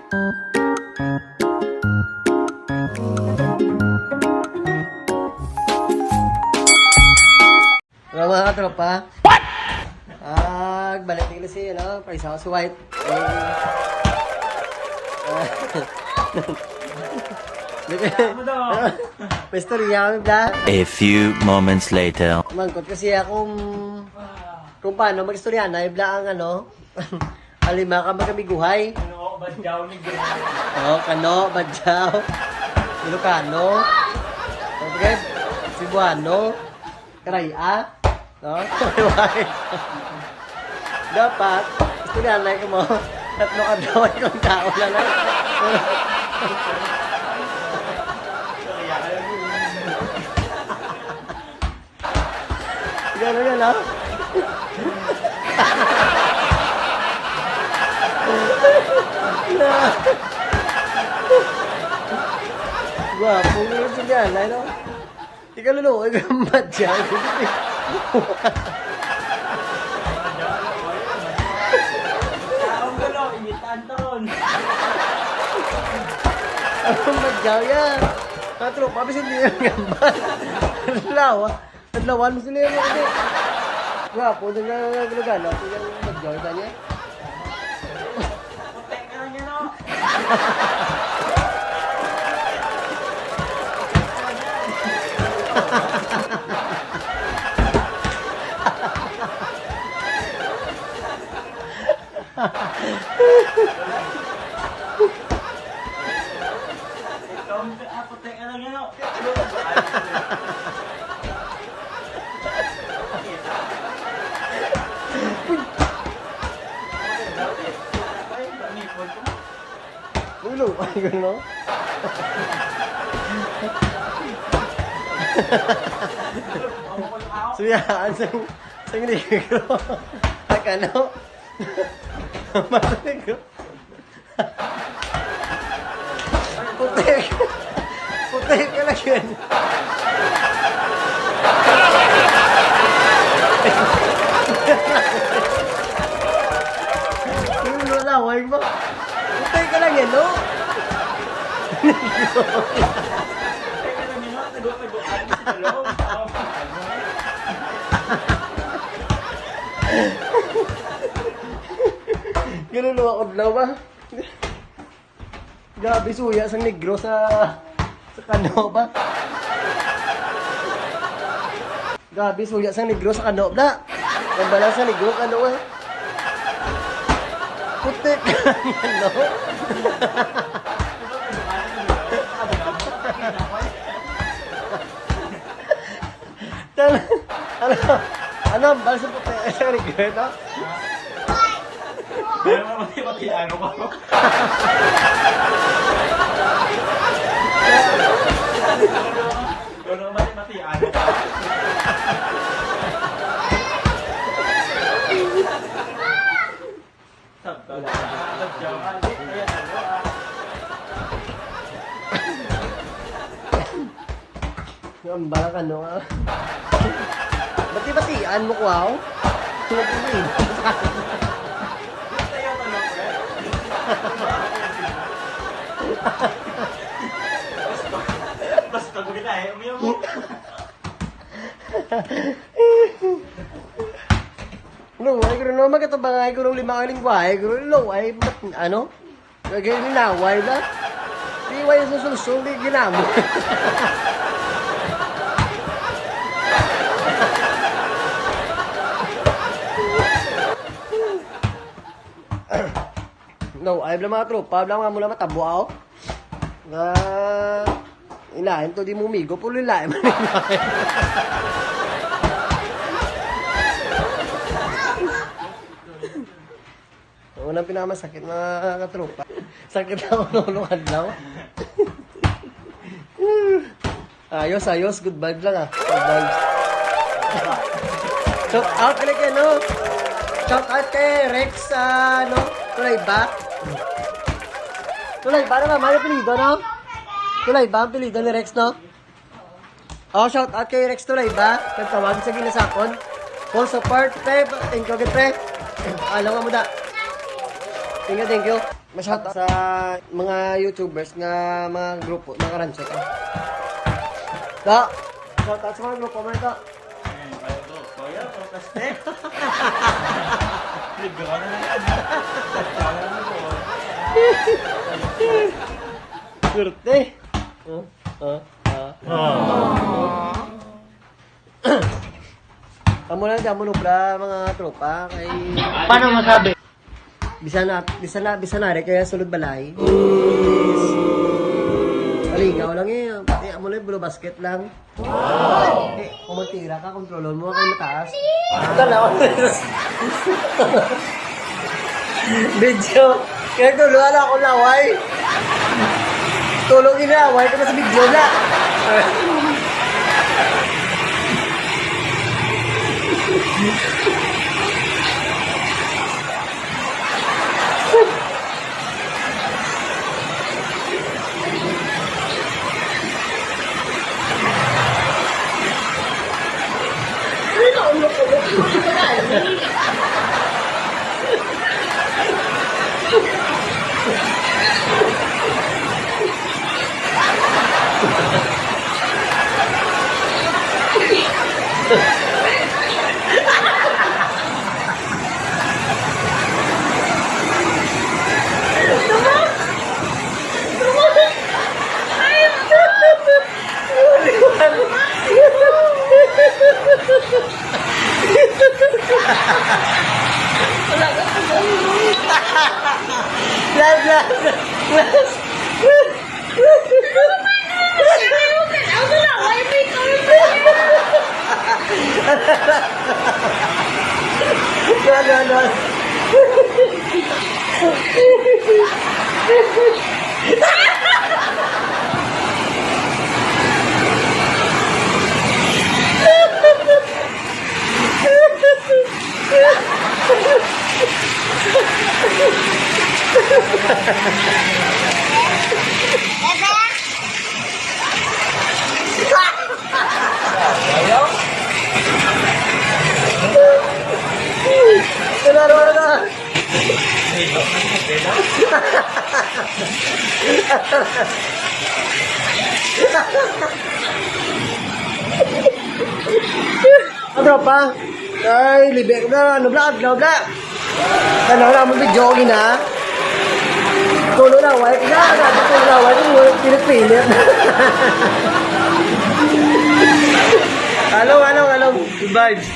Hello mga katropa. What? Balik nila si, paisa ko si White. May storya kami ba? A few moments later. Mangkot kasi akong kung paano mag-istorya na, ibla ang alima ka magamiguhay. Kano, badyaw ni Gino. Oo, Kano, Badyaw, Ilocano, okay, Cebuano, Karaya, no? Dapat, istorya na mo, tatlo ka daw yung tao na lang. Gano'n yan, no? Gwapo nga yung sinyanay, no? Ikaw lulukoy ka ang Badyaw. Taong galo, imitan taon. Ang Badyaw yan. Katro, pabisin niyo yung gambar. Adlawan mo sila yung mga. Gwapo, nagagalagan. Ito yung Badyaw, ito niya. Putek ka lang yan, no? Ikaw, putek ka lang yan, no? Ulo, ay gano'n, no? Suyaan sa negro. Akano? Negro. Putek. Putek ka lang yun. Yung lulaway mo. Putek ka lang yan, no? Negro. Putek ka lang yan, no? Tago-tagoan mo sa loob. Ganun naman ako daw ba? Grabe suya sa negro sa Kano ba? Grabe suya sa negro sa Kano ba? Pambala sa negro Kano ba? Putik yan, no? Ano ang bal sa putik sa negro ito? Pero mati-mati ano ba? Pero mati-mati ano ba? Ang bala ka, no? Bati-batian mo ko, wow? Tumagpili. Basta ko kita eh, umiyaw mo. No, ay gano'n naman katabang ay gano'n lima ang lingwahe. Gano'n, no, ay, ano? Gano'n ninaway na. Di way sa sulusong, di ginamo. No, ay bala mga tropa, bala mga mula matabo ako. Inahin to di mo umigo, pulo ilahin man inahin. Unang pinakamasakit mga katropa. Sakit ako nung adlaw. Ayos, good vibes lang ah. Good vibes. Shout out kay no? Shout out kay Rex, Tulay ba? Tulay ba naman? May apelido, no? Tulay ba ang apelido ni Rex, no? Oh, shout out kay Rex Tulay ba? Nagtawag sa ginasakon. Full support, pre. Thank you, pre. Alam mo da. Thank you. Masyat sa mga YouTubers nga mga grupo, mga karancho ka. Da! Shout out sa mga grupo mo ito. Kaya, protestek. Ligaw na lang. Surte! Amo lang dyan mo nubra mga tropa kay... Paano masabi? Bisa na rin kaya sulod balay. Aligaw lang eh. Pati amo lang bulo basket lang. Eh, kung magtira ka, kontrolon mo kay mataas. Tanaw. Video. Kaya tulungan ako laway. Tulungin na, laway ko na sa video na. Ano pa? Ay, libe na, ano vlog. Tanaw na mo video gina. Tulo na, white na, tulo na, white mo pilit. Hello. Good vibes.